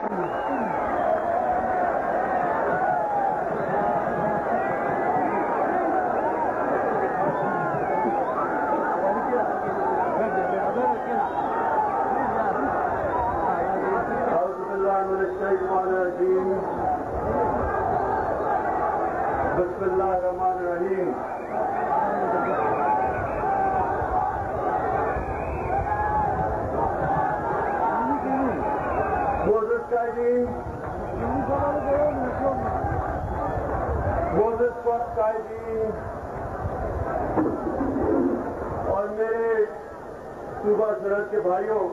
بسم اللہ الرحمن الرحیم. معزز قائدین، معزز وقت قائدین اور میرے صوبہ سرحد کے بھائیوں،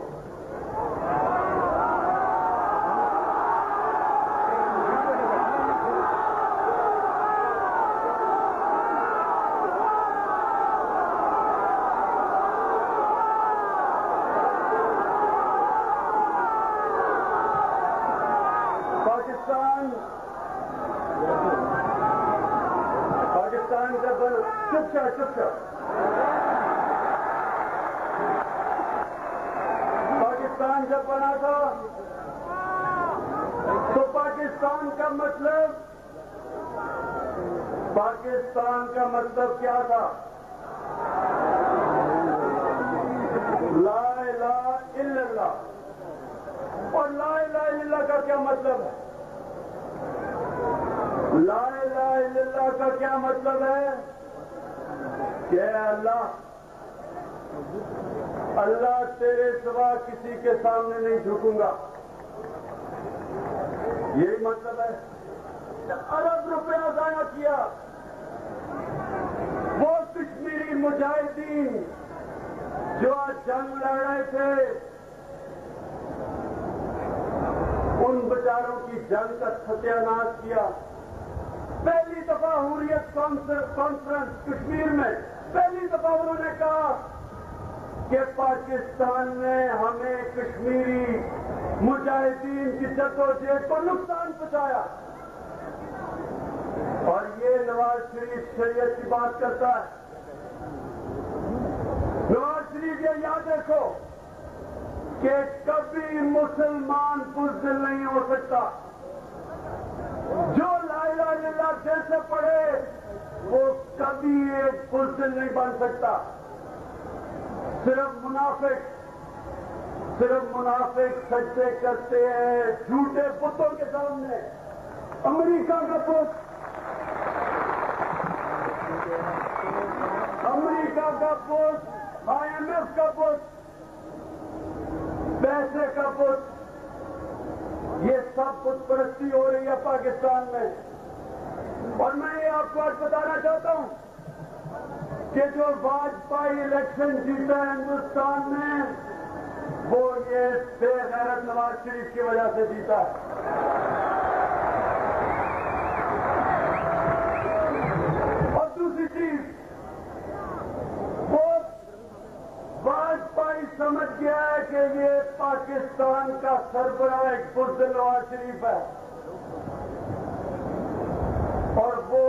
پاکستان جب پاکستان جب بنا تھا تو پاکستان کا مطلب کیا تھا؟ لا الہ الا اللہ. اور لا الہ الا اللہ کا کیا مطلب ہے؟ لا الہ الا اللہ کا کیا مطلب ہے کہ اللہ تیرے سوا کسی کے سامنے نہیں جھکوں گا. یہی مطلب ہے. ارب روپیہ ضائع کیا. وہ کشمیری مجاہدین جو آج جنگ لڑ رہے تھے، ان بیچاروں کی جنگ کا ستیہ ناش کیا. پہلی دفعہ حریت کانفرنس کشمیر میں پہلی دفعہ انہوں نے کہا کہ پاکستان نے ہمیں کشمیری مجاہدین کی جدوجہد کو نقصان پہنچایا. اور یہ نواز شریف شریعت کی بات کرتا ہے. نواز شریف یہ یاد رکھو کہ کبھی مسلمان بزدل نہیں ہو سکتا. جو لا الہ الا اللہ دل سے پڑھے وہ کبھی ایک بزدل نہیں بن سکتا. صرف منافق سجدے کرتے ہیں جھوٹے بتوں کے سامنے. امریکہ کا بت، IMF کا بت، پیسے کا بت، یہ سب بت پرستی ہو رہی ہے پاکستان میں. اور میں یہ آپ کو آج بتانا چاہتا ہوں کہ جو واجپئی الیکشن جیتا ہے ہندوستان میں، وہ یہ بے غیرت نواز شریف کی وجہ سے جیتا ہے. اور دوسری چیز، وہ واجپئی سمجھ گیا ہے کہ یہ پاکستان کا سربراہ ایک بزدل نواز شریف ہے، اور وہ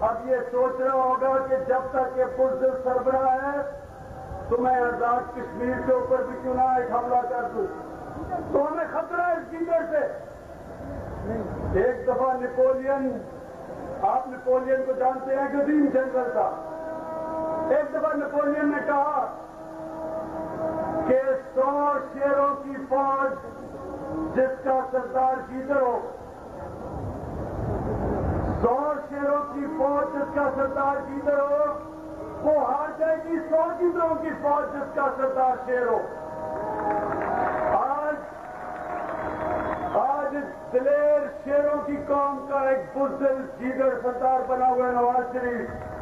اب یہ سوچ رہا ہوگا کہ جب تک یہ بزدل سربراہ ہے تو میں آزاد کشمیر کے اوپر بھی کیوں نہ ایک حملہ کر دوں. تو ہمیں خطرہ ہے اس جنگل سے. ایک دفعہ نیپولین، آپ نیپولین کو جانتے ہیں کہ عظیم جنرل تھا. ایک دفعہ نیپولین نے کہا کہ 100 شیروں کی فوج جس کا سردار جیدر ہو، 100 شیروں کی فوج جس کا سردار جیدر ہو، وہ ہار جائے گی 100 جیدروں کی فوج جس کا سردار شیر ہو. آج دلیر شیروں کی قوم کا ایک بزدل جیگر سردار بنا ہوا ہے نواز شریف.